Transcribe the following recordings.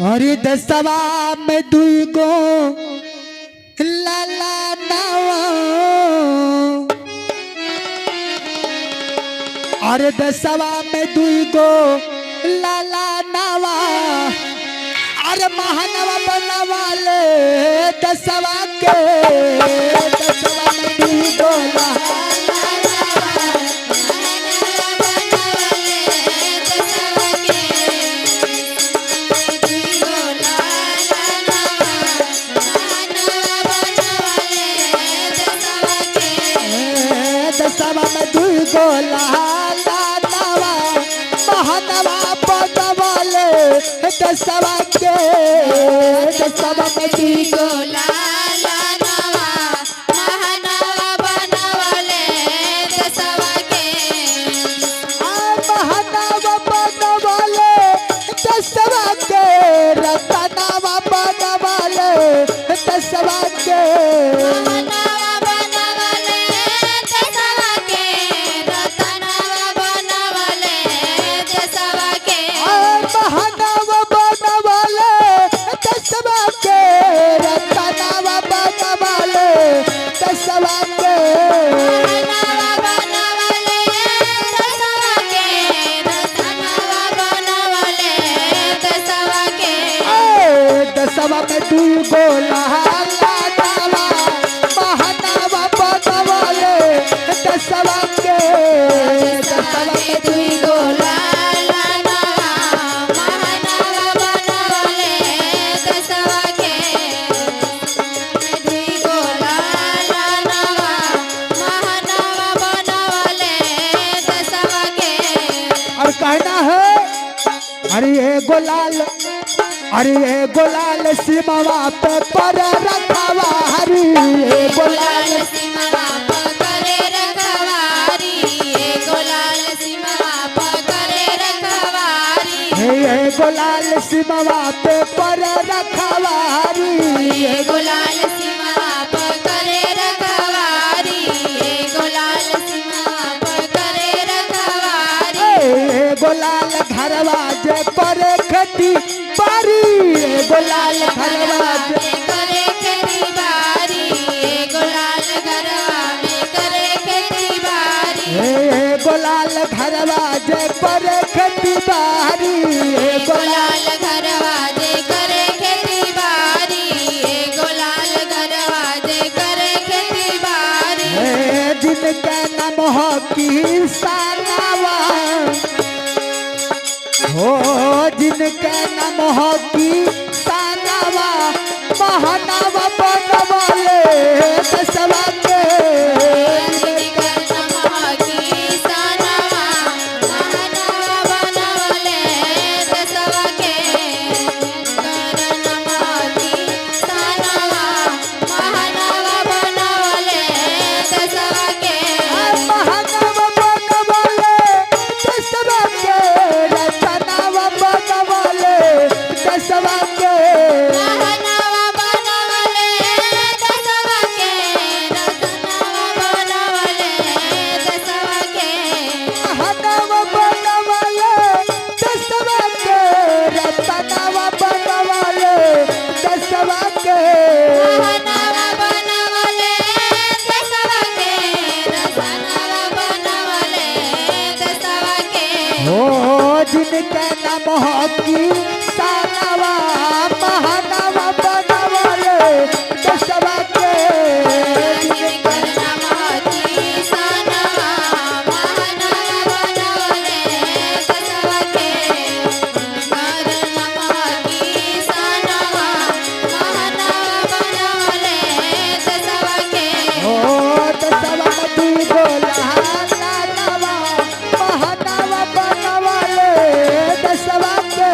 अरे दसवा में दुई गो लाला नावा। अरे दसवा में दुई गो लाला नावा। अरे महानवा बनवाले दसवा के। दसवा में दुई गो दसवा में दुई गो लाला नावा। महानवा बनवाले दसवा के। दसवा में दुई गो लाला नावा। महानवा बनवाले दसवा के। महानवा बनवाले दसवा के। रतनवा बनवाले दसवा के। महानवा बनवाले दसवा के। रतनवा बनवाले दसवा के। महानवा बनवाले दसवा के। रतनवा बनवाले दसवा के। महानवा बनवाले दसवा के। रतनवा बनवाले दसवा के। दसवा में दुई गो लाला नावा। महानवा बनवाले दसवा के। दसवा में दुई गो लाला नावा। महानवा बनवाले दसवा के। दुई गो लाला नावा। महानवा बनवाले दसवा के। और कहना है अरे ये गोलाल। अरे ये गोलाल सिमवा पे पर रखवा। हरी ये गोलाल। गोलाल सिमवा पकड़े रखवारी। गोलाल सिमवा पकड़े रखवारी। ये गोलाल सिमवा पे पर रखवा। हरी ये गोलाल सिमवा पकड़े रखवारी। गोलाल सिमवा पकड़े रखवारी। गोलाल घरवा जे पर खेती बारी। गोलाल घरवा जे करे खेती बारी। गोलाल घरवा में करे खेती बारी। गोलाल घरवा जे पर खेती बारी। गोलाल घरवा जे करे खेती बारी। गोलाल घरवा जे करे खेती बारी। जिनके नाम हो की सानावा। हो जिनके नाम हो की सानावा। महानवा बनवाले दसवा के। महानवा बनवाले दसवा के। रतनवा बनवाले दसवा के। महानवा बनवाले दसवा के। रतनवा बनवाले दसवा के। महानवा बनवाले दसवा के। रतनवा बनवाले दसवा के। महानवा बनवाले दसवा के। रतनवा बनवाले दसवा के। हो जिनके नाम हो की सानवा। महानवा बनवाले दसवा के। हो दसवा में दुई गो लाला नावा। महानवा बनवाले दसवा के।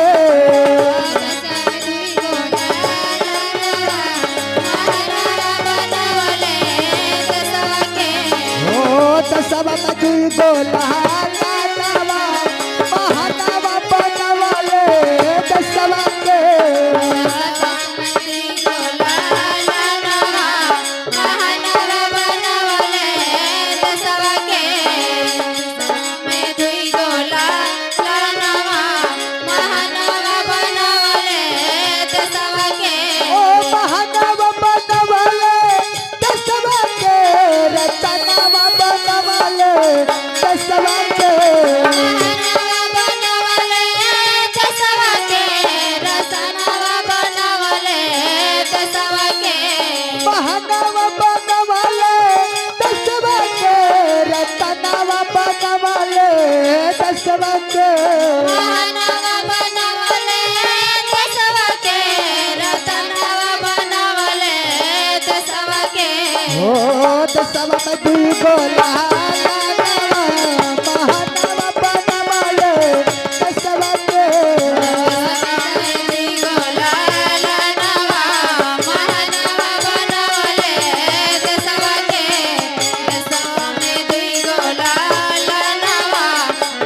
दसवा में दुई गोला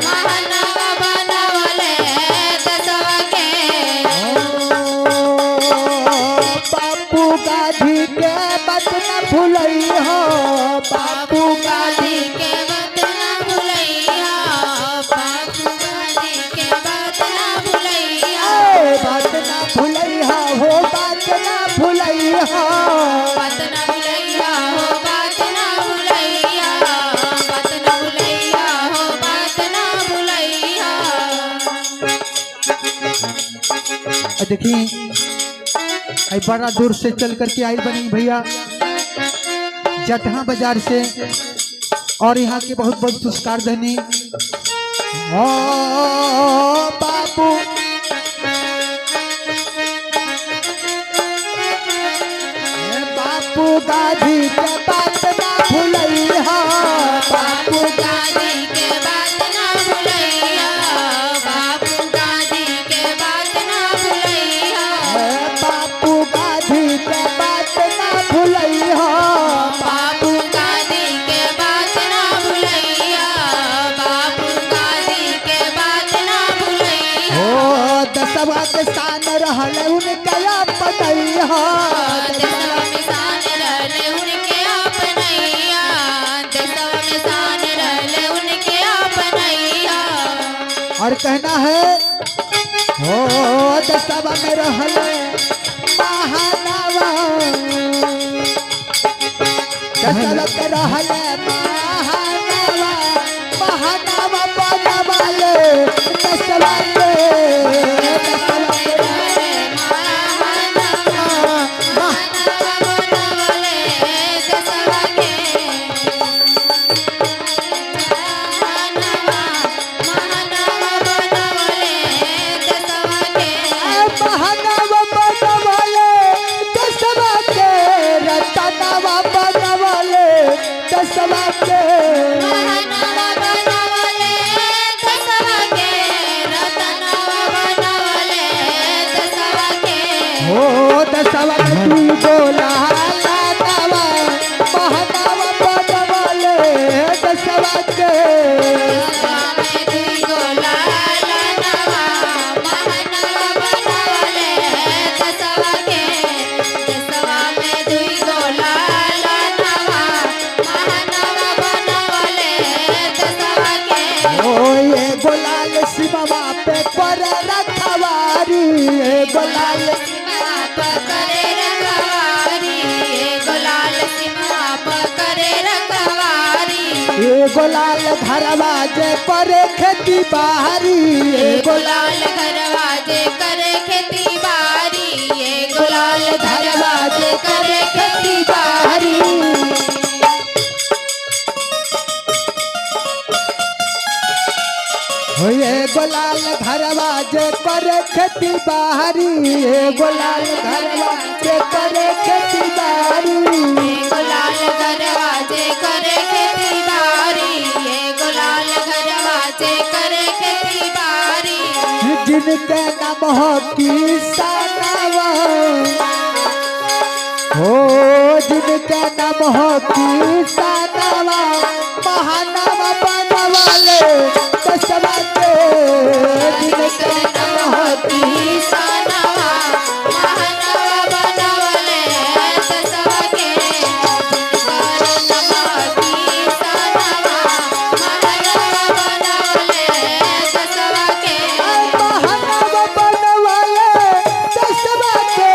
महानवा बनवले दसवा के बापू गाधी के बात न भूलई हो बापू गाधी के बात ना भुलैया बापू गाजी के बात ना भुलैया बात न भूलई हो बात न भूलई हो बात ना भुलैया हो बात ना भुलैया बात ना भुलैया हो बात ना भुलैया देखी आई बड़ा दूर से चल करके आई बनी भैया जटहा बाजार से और यहाँ के बहुत बहुत पुरस्कार धनी ओ बापू ए बापू गाधी के बात ना भूलई हो बापू गाजी के बात ना भुलैया बापू गाजी के बात ना भुलैया बापू गाधी के बात ना भूलई हो बापू गाजी के बात ना भुलैया बापू गाजी के बात ना भुलैया ओ दसवा के स्थान रहल उनके पतई हो देशवा में शान रहले उनके अपनैया देशवा में शान रहले उनके अपनैया और कहना है ओ दसवा में रहल महानवा दसवा के रहल महानवा महानवा बनवले दसवा के महानवा बनवले दसवा के रतनवा बनवले दसवा के ओ दसवा में दुई गोला लानवा महानवा बनवले दसवा के ओ ये गोलाल शिववा पे पर रखवारी ये गोलाल ये गोलाल घरवा जे पर खेती बाहरी ये गोलाल घरवाजे करे खेती बारी ये गुलाल घरवा जे घरवाजे करे करे खेती खेती बाहरी हो ये गोलाल घरवा जे पर खेती बाहरी ये गोलाल घरवा जे पर खेती बाहरी गुलाल घरवाजे करे खेती बारी ये गुलाल घरवाजे करे खेती बारी जिनके नाम हो किसानवा हो जिनके नाम हो किसानवा महानवा बनवले दसवा के जिनके नाम हो किसानवा महानवा बनवले दसवा के किसानवा महानवा बनवले दसवा के महानवा बनवले दसवा के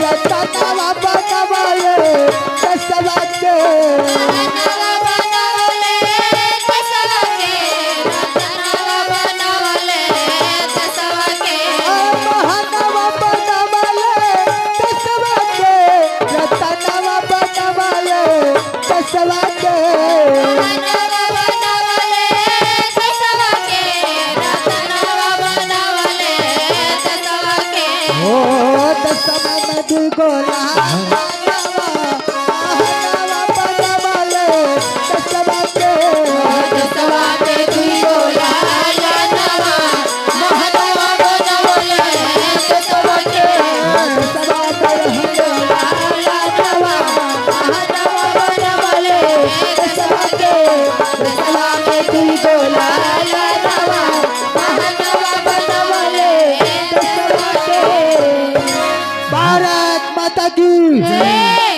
रतनवा बनवले दसवा के महानवा बनवले दसवा के रतनवा बनवले दसवा के महानवा बनवले दसवा के रतनवा बनवले दसवा के महानवा बनवले दसवा के रतनवा बनवले दसवा के ओ दसवा में दुई गोला महानवा बनवले माता की जय।